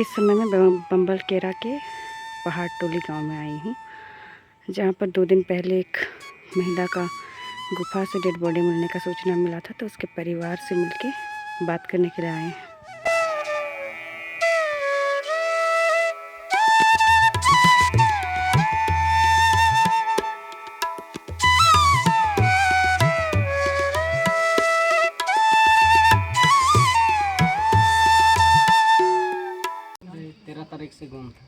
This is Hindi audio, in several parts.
इस समय मैं बम्बलकेरा के पहाड़ टोली गांव में आई हूँ, जहाँ पर 2 दिन पहले एक महिला का गुफा से डेड बॉडी मिलने का सूचना मिला था, तो उसके परिवार से मिलके बात करने के लिए आए हैं। तेरह तारीख से गुम था।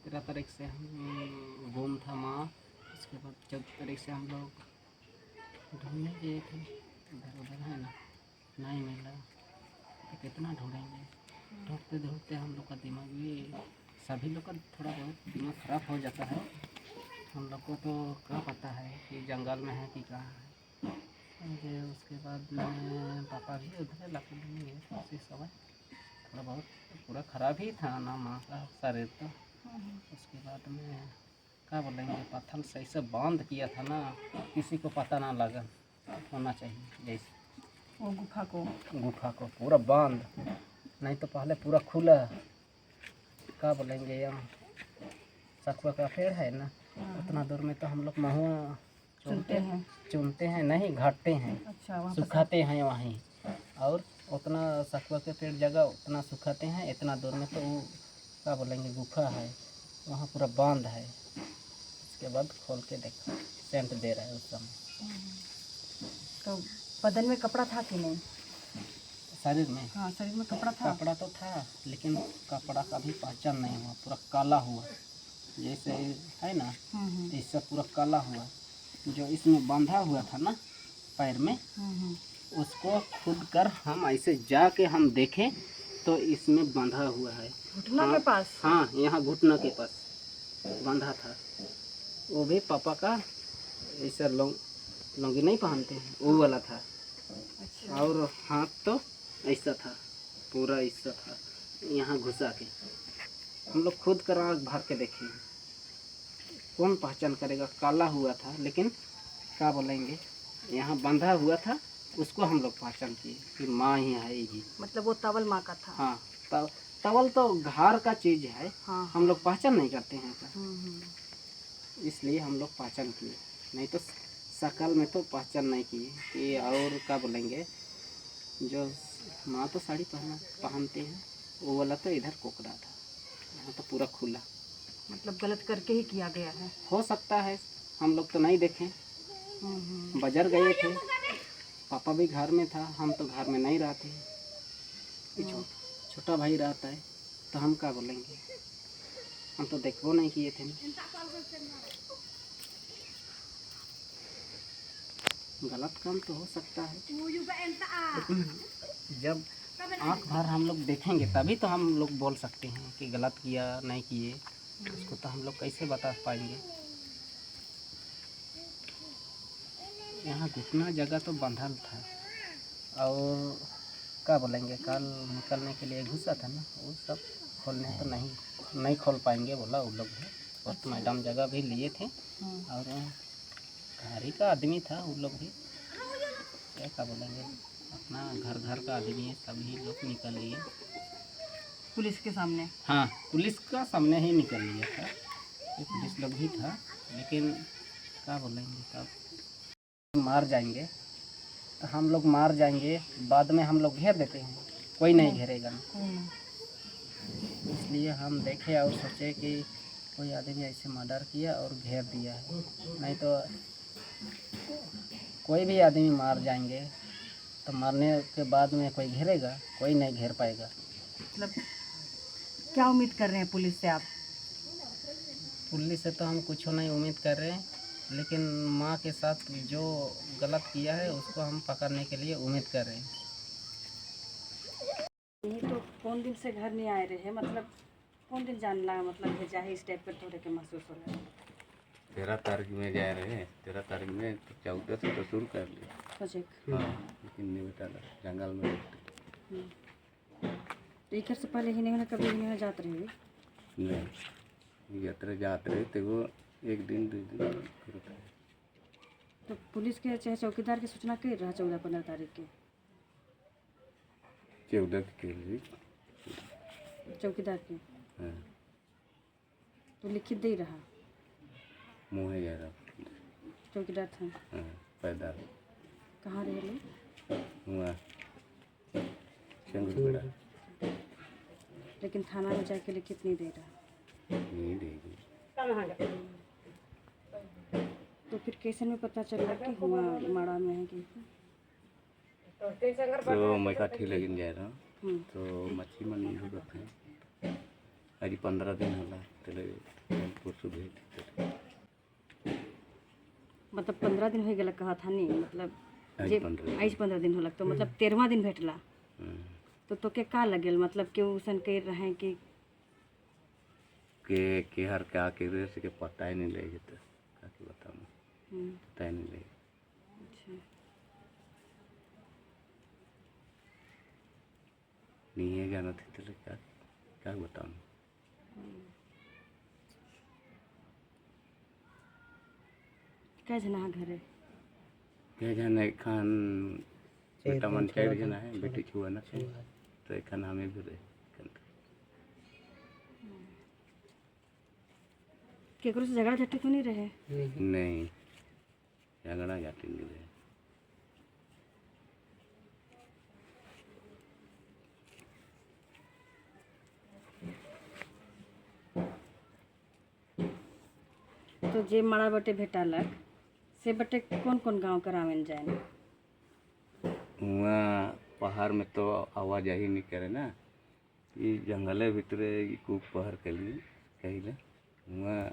13 तारीख से हम गुम था माँ। उसके बाद 14 तारीख से हम लोग ढूंढने गए थे, इधर उधर है ना, नहीं मिला तो कितना ढूंढेंगे। ढूंढते ढूंढते हम लोग का दिमाग भी, सभी लोग का थोड़ा बहुत दिमाग ख़राब हो जाता है। हम लोग को तो क्या पता है कि जंगल में है कि कहाँ है। मुझे उसके बाद में पापा भी उधर लकड़ी में गए थे उसी समय। थोड़ा बहुत पूरा ख़राब ही था ना माँ का शरीर तो। उसके बाद में क्या बोलेंगे, पत्थर सही से बांध किया था ना, किसी को पता ना लगा होना चाहिए। जैसे वो गुफा को पूरा बांध, नहीं तो पहले पूरा खुला। क्या बोलेंगे, हम सखुआ का पेड़ है ना, उतना दूर में तो हम लोग महुआ चुनते हैं नहीं, घाटते हैं। अच्छा, सुखाते हैं वहीं। और उतना सखुआ के पेड़ जगह उतना सुखाते हैं, इतना दूर में तो वो क्या बोलेंगे गुफा है, वहाँ पूरा बांध है। उसके बाद खोल के देखा, सेंट दे रहा है उस समय। तो बदन में कपड़ा था कि नहीं? शरीर में? हाँ, शरीर में कपड़ा था। कपड़ा तो था, लेकिन कपड़ा का भी पहचान नहीं हुआ। पूरा काला हुआ, जैसे है ना, इससे पूरा काला हुआ। जो इसमें बांधा हुआ था ना पैर में, उसको खुद कर हम ऐसे जाके हम देखें तो इसमें बंधा हुआ है घुटना के पास। हाँ, यहाँ घुटना के पास बंधा था। वो भी पापा का ऐसा लुंगी नहीं पहनते हैं, वो वाला था। अच्छा। और हाथ तो ऐसा था, पूरा ऐसा था, यहाँ घुसा के। हम लोग खुद कर आँख भर के देखे, कौन पहचान करेगा। काला हुआ था, लेकिन क्या बोलेंगे, यहाँ बंधा हुआ था, उसको हम लोग पहचान किए कि माँ ही है ये। मतलब वो तवल माँ का था। हाँ, तवल तो घर का चीज़ है। हाँ, हम लोग पहचान नहीं करते हैं सर। इसलिए हम लोग पहचान किए, नहीं तो शकल में तो पहचान नहीं किए कि। और क्या बोलेंगे, जो माँ तो साड़ी पहनते हैं, वो वाला तो इधर कोकड़ा था, यहाँ तो पूरा खुला। मतलब गलत करके ही किया गया है। हो सकता है, हम लोग तो नहीं देखे। बाजार गए थे, पापा भी घर में था, हम तो घर में नहीं रहते। छोटा भाई रहता है, तो हम क्या बोलेंगे, हम तो देखबो नहीं किए थे। गलत काम तो हो सकता है, लेकिन जब आँख भर हम लोग देखेंगे तभी तो हम लोग बोल सकते हैं कि गलत किया नहीं किए। उसको तो हम लोग कैसे बता पाएंगे। यहाँ घुटना जगह तो बंधल था, और क्या बोलेंगे, कल निकलने के लिए घुसा था ना, वो सब खोलने तो नहीं खोल पाएंगे बोला वो लोग भी। पोस्ट मैडम जगह भी लिए थे, और घर ही का आदमी था वो लोग भी। क्या बोलेंगे, अपना घर का आदमी है, सभी लोग निकल लिए पुलिस के सामने। हाँ, पुलिस का सामने ही निकल लिया था, पुलिस लोग भी था। लेकिन क्या बोलेंगे, तब मार जाएंगे तो हम लोग मार जाएंगे, बाद में हम लोग घेर देते हैं, कोई नहीं घेरेगा ना। इसलिए हम देखे और सोचे कि कोई आदमी ऐसे मर्डर किया और घेर दिया है, नहीं तो कोई भी आदमी मार जाएंगे तो मरने के बाद में कोई घेरेगा, कोई नहीं घेर पाएगा। मतलब क्या उम्मीद कर रहे हैं पुलिस से आप? पुलिस से तो हम कुछ नहीं उम्मीद कर रहे हैं, लेकिन माँ के साथ जो गलत किया है उसको हम पकड़ने के लिए उम्मीद कर रहे हैं। नहीं तो कौन दिन से घर नहीं आए रहे हैं, मतलब कौन दिन जान लगा, मतलब भेजा है, इस टाइप पर थोड़े के महसूस हो रहा है। 13 तारीख में जा रहे हैं, 13 तारीख में तो 14 से तो शुरू कर लिया प्रोजेक्ट। हाँ, लेकिन नहीं बेटा जंगल में तो एक से पहले ही नहीं, कभी नहीं जाते रहे नहीं यात्रा जाते रहे थे, वो 1 दिन 2 दिन फिर। तो पुलिस के चाहे चौकीदार की सूचना कर रहा 14-15 तारीख के? 14 के लिए चौकीदार के हाँ तो लिखित दे रहा मुँह जा रहा चौकीदार था हाँ पैदा कहाँ रहे लोग हुआ चंगुलपड़ा लेकिन थाना में जाके लिखित नहीं दे रहा नहीं देगी तो फिर कैसे में पता चला कि हुआ माड़ा में है कि तो मैं काठी लगिन जा रहा हूँ तो मच्छी मन ढूंढते हैं अभी 15 दिन होला तेरे परसों भेज मतलब 15 दिन हो गया कहा था नहीं मतलब आज जे 15 आज 15 दिन हो तो मतलब 13वां दिन भेटला तो तोके का लगेल मतलब क्यों उसन कह रहे कि के हर क्या के रे से के पता ही नहीं लगे तो का के बताऊँ पता ही नहीं लगे अच्छा नहीं है जाना थी तो क्या क्या बताऊँ क्या जना घर है क्या जाने खान बेटा मन चार जना है बेटी छुआ ना तो एक खान हमें भी रहे केकरो से झगड़ा झट्टी तो नहीं रहे नहीं झगड़ा जाती नहीं रहे तो जे माड़ा बटे भेटालक से बटे कौन कौन गांव करावन जाए वहाँ पहाड़ में तो आवाज ही नहीं करे ना ये जंगले भीतरे खूब पहर के लिए कहीं वहाँ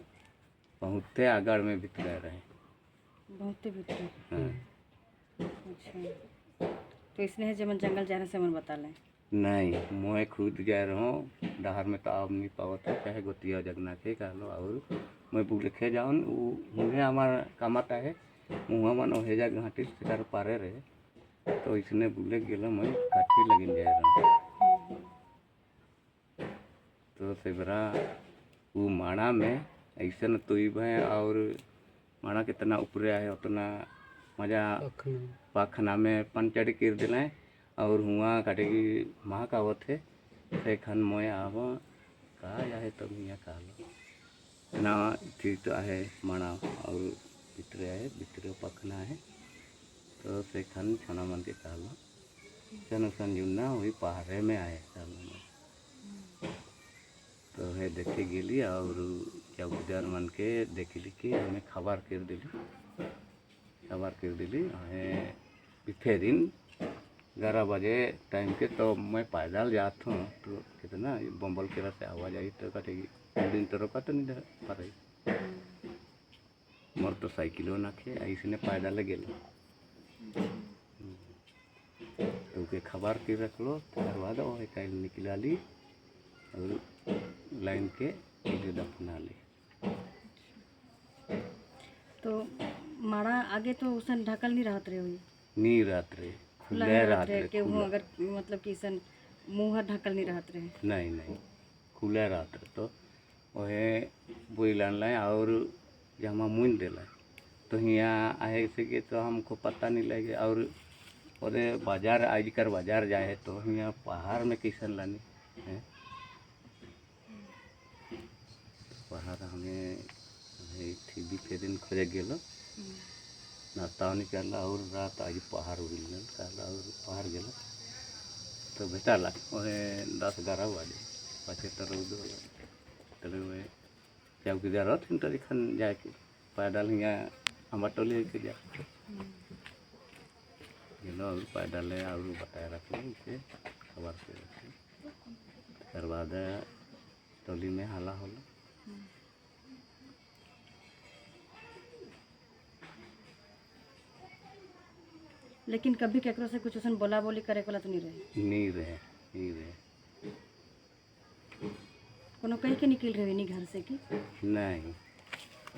पहुँचते आगड़ में भीतर रहे बहुते भीतर हाँ अच्छा तो इसने है जब जंगल जाने से मन बता लें नहीं मैं खुद जा रहा हूँ डहार में तो आप नहीं पावत है चाहे गोतिया जगना के कह लो और मैं बुलेखे जाऊँ मुझे हमारा कामता है मुँह मन हेजा घाटी शिकार पारे रहे तो इसने बुले गेलो मैं काठी लगिन जा रहा हूँ तो सेबरा वो माड़ा में ऐसा न तो है और माड़ा कितना ऊपरे है उतना मजा पाखना में पंचड़ कर दिलाए और हुआ काटेगी माँ का वो थे खन मोए आव कहा है तब यहाँ कहा लो ना ठीक तो है माड़ा और भितरे है भितरे पखना है तो से खन छना मन के कहा लो सन सन जुन्ना वही पहाड़े में आए तो है देखे गेली और चौकीदार मन के देखी लिखी हमें खबर कर दिली हमें पिछले दिन 11 बजे टाइम के तो मैं पैदल जाता हूँ तो कितना बम्बल केरा से आवाज आई तो कटेगी दिन तो रोका तो नहीं पा रही मोर तो साइकिलो ना खे ऐसे पैदल गेलो तो के खबर के रख लो करवा दो है कल निकला ली और लाइन के इधर दफना ली तो माड़ा आगे तो उसन ढकल नहीं रहत रहे हुई नहीं रात रे खुला खुले रहत रात रहे रे कि वो अगर मतलब कि सन मुँह ढकल नहीं रहत रहे नहीं खुले रात रे तो वह बोई लान लाए और जमा मुन दिला तो यहाँ आए से कि तो हमको पता नहीं लगे और बाजार आज कर बाजार जाए तो यहाँ पहाड़ में किसन लानी है पहाड़ हमें ठीक के दिन खोजे गेलो नाश्ता निकल और रात आज पहाड़ उगल कहला और पहाड़ गेलो तो भेटाला वह 10-11 बजे पाचे तरह वह चौकीदार थी तरी खन जाके पैदल यहाँ हमार टोली के जा गेलो और पैदल और बताए रखलो उसे खबर से रखे बाद टोली में हाला होला लेकिन कभी केकरो से कुछ उसन बोला बोली करे वाला तो नहीं रहे कोनो कहीं के निकल रहे नहीं घर से कि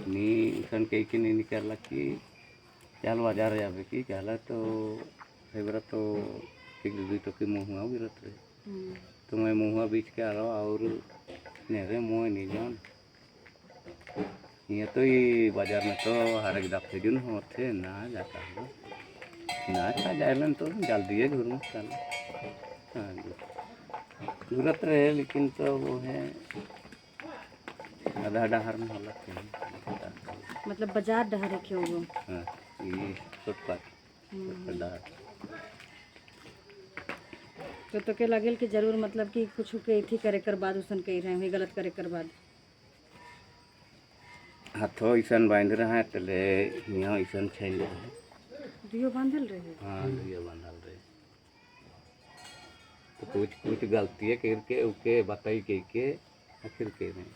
नहीं सन कहीं के नहीं निकलला कि चल बाजार जावे कि कहला तो फेवरा तो एक दो तो के मुँह गिरत रहे तो मैं मुँह बीच के आ रहा और नेरे मुँह नहीं जान ये तो ये बाजार में तो हर एक दफे जुन होते ना जाता है ना खा जाए तो जल्दी है घर में चल हाँ जी जरूरत रहे लेकिन तो वो है आधा डहर में होला चाहिए। मतलब बाजार डहरे के हो। हाँ, ये फुटपाथ डहर। तो के लगेल कि जरूर मतलब कि कुछ के थी करे कर बाद उसन कही रहे हैं गलत करे कर बाद हाथों ऐसा बांध रहा है तले यहाँ ऐसा छैल रहे। दियो बांधल रहे। हाँ दुइया बांधल रहे। तो कुछ कुछ गलती करके उके बताई के आखिर के नहीं।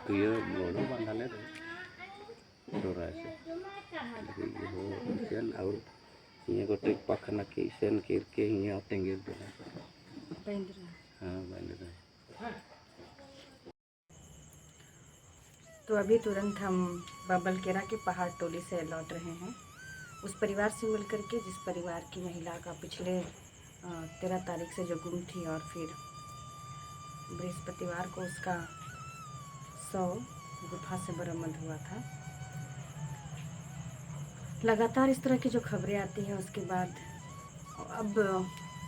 तो ये लोड़ो बांधले रहे थोड़ा से ये हो ऐसन और ये गोटे पखना के ऐसन करके यहाँ टेंगेर देना। बांध रहे। हाँ बांध रहे। तो अभी तुरंत हम बबलकेरा के पहाड़ टोली से लौट रहे हैं उस परिवार से मिलकर के जिस परिवार की महिला का पिछले 13 तारीख से जो गुम थी और फिर बृहस्पतिवार को उसका शव गुफा से बरामद हुआ था। लगातार इस तरह की जो खबरें आती हैं उसके बाद अब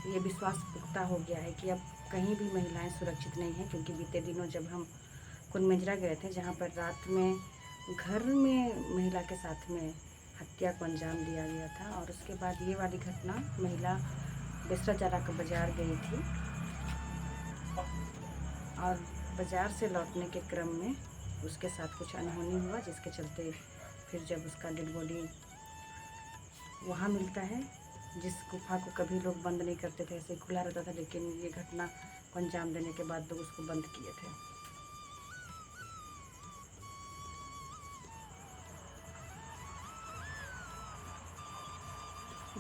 ये विश्वास पुख्ता हो गया है कि अब कहीं भी महिलाएं सुरक्षित नहीं हैं, क्योंकि बीते दिनों जब हम कुनमेंजरा गए थे जहां पर रात में घर में महिला के साथ में हत्या को अंजाम दिया गया था और उसके बाद ये वाली घटना महिला बिस्तरा चारा का बाजार गई थी और बाजार से लौटने के क्रम में उसके साथ कुछ अनहोनी हुआ जिसके चलते फिर जब उसका डेड बॉडी वहाँ मिलता है जिस गुफा को कभी लोग बंद नहीं करते थे, ऐसे खुला रहता था, लेकिन ये घटना को अंजाम देने के बाद लोग उसको बंद किए थे।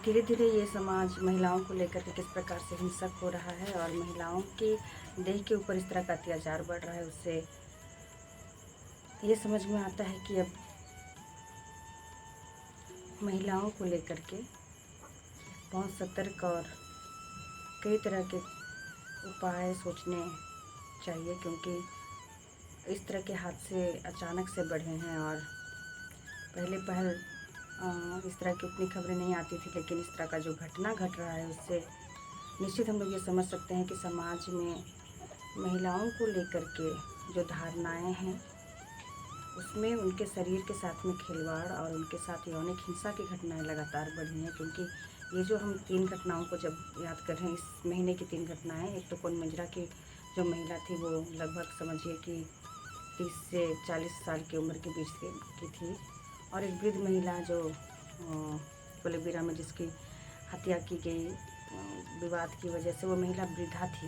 धीरे धीरे ये समाज महिलाओं को लेकर के किस प्रकार से हिंसक हो रहा है और महिलाओं की देह के ऊपर इस तरह का अत्याचार बढ़ रहा है, उससे ये समझ में आता है कि अब महिलाओं को लेकर के बहुत सतर्क और कई तरह के उपाय सोचने चाहिए, क्योंकि इस तरह के हादसे अचानक से बढ़े हैं और पहल इस तरह की उतनी खबरें नहीं आती थी, लेकिन इस तरह का जो घटना घट रहा है उससे निश्चित हम लोग ये समझ सकते हैं कि समाज में महिलाओं को लेकर के जो धारणाएं हैं उसमें उनके शरीर के साथ में खिलवाड़ और उनके साथ यौनिक हिंसा की घटनाएं लगातार बढ़ी हैं। क्योंकि ये जो हम 3 घटनाओं को जब याद कर रहे हैं, इस महीने की 3 घटनाएं, एक तो कुनमेंजरा की जो महिला थी वो लगभग समझिए कि 30 से 40 साल की उम्र के बीच की थी और एक वृद्ध महिला जो कोलेबिरा में जिसकी हत्या की गई विवाद की वजह से, वो महिला वृद्धा थी,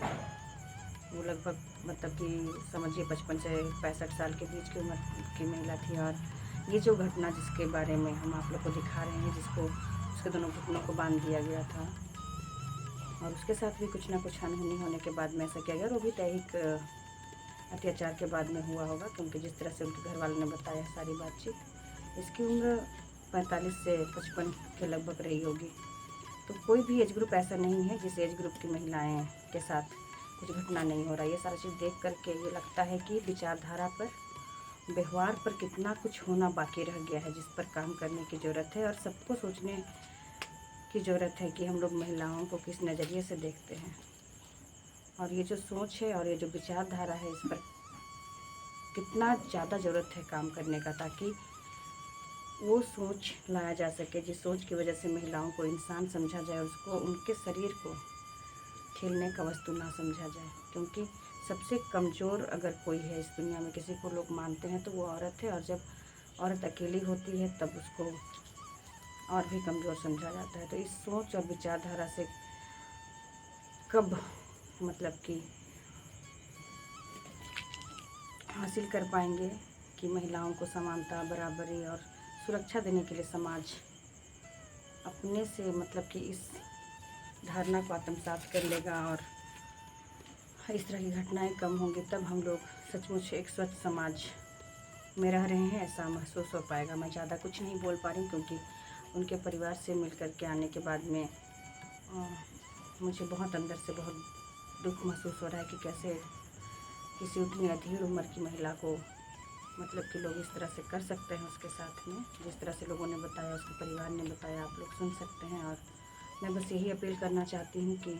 वो लगभग मतलब कि समझिए 55 से 65 साल के बीच की उम्र की महिला थी। और ये जो घटना जिसके बारे में हम आप लोग को दिखा रहे हैं, जिसको उसके दोनों घुटनों को बांध दिया गया था और उसके साथ भी कुछ ना कुछ अनहोनी होने के बाद में ऐसा किया गया और वो भी दैहिक अत्याचार के बाद में हुआ होगा, क्योंकि जिस तरह से उनके घर वालों ने बताया सारी बातचीत, इसकी उम्र 45 से 55 के लगभग रही होगी। तो कोई भी एज ग्रुप ऐसा नहीं है जिस एज ग्रुप की महिलाएं के साथ कुछ घटना नहीं हो रहा। ये सारा चीज़ देख करके ये लगता है कि विचारधारा पर, व्यवहार पर कितना कुछ होना बाकी रह गया है, जिस पर काम करने की ज़रूरत है और सबको सोचने की ज़रूरत है कि हम लोग महिलाओं को किस नज़रिए से देखते हैं और ये जो सोच है और ये जो विचारधारा है, इस पर कितना ज़्यादा ज़रूरत है काम करने का, ताकि वो सोच लाया जा सके जिस सोच की वजह से महिलाओं को इंसान समझा जाए, उसको उनके शरीर को खेलने का वस्तु ना समझा जाए। क्योंकि सबसे कमज़ोर अगर कोई है इस दुनिया में, किसी को लोग मानते हैं तो वो औरत है, और जब औरत अकेली होती है तब उसको और भी कमज़ोर समझा जाता है। तो इस सोच और विचारधारा से कब मतलब कि हासिल कर पाएंगे कि महिलाओं को समानता, बराबरी और सुरक्षा देने के लिए समाज अपने से मतलब कि इस धारणा को आत्मसात कर लेगा और इस तरह की घटनाएं कम होंगी, तब हम लोग सचमुच एक स्वच्छ समाज में रह रहे हैं ऐसा महसूस हो पाएगा। मैं ज़्यादा कुछ नहीं बोल पा रही हूँ, क्योंकि उनके परिवार से मिल कर के आने के बाद में मुझे बहुत अंदर से बहुत दुख महसूस हो रहा है कि कैसे किसी उतनी अधीर उम्र की महिला को मतलब कि लोग इस तरह से कर सकते हैं उसके साथ में, जिस तरह से लोगों ने बताया, उसके परिवार ने बताया, आप लोग सुन सकते हैं। और मैं बस यही अपील करना चाहती हूँ कि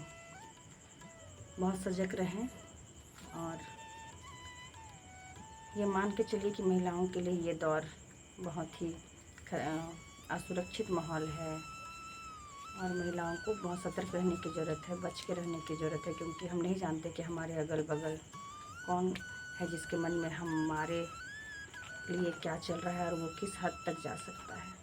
बहुत सजग रहें और ये मान के चलिए कि महिलाओं के लिए ये दौर बहुत ही असुरक्षित माहौल है और महिलाओं को बहुत सतर्क रहने की ज़रूरत है, बच के रहने की ज़रूरत है, क्योंकि हम नहीं जानते कि हमारे अगल बगल कौन है जिसके मन में हमारे लिए क्या चल रहा है और वो किस हद तक जा सकता है।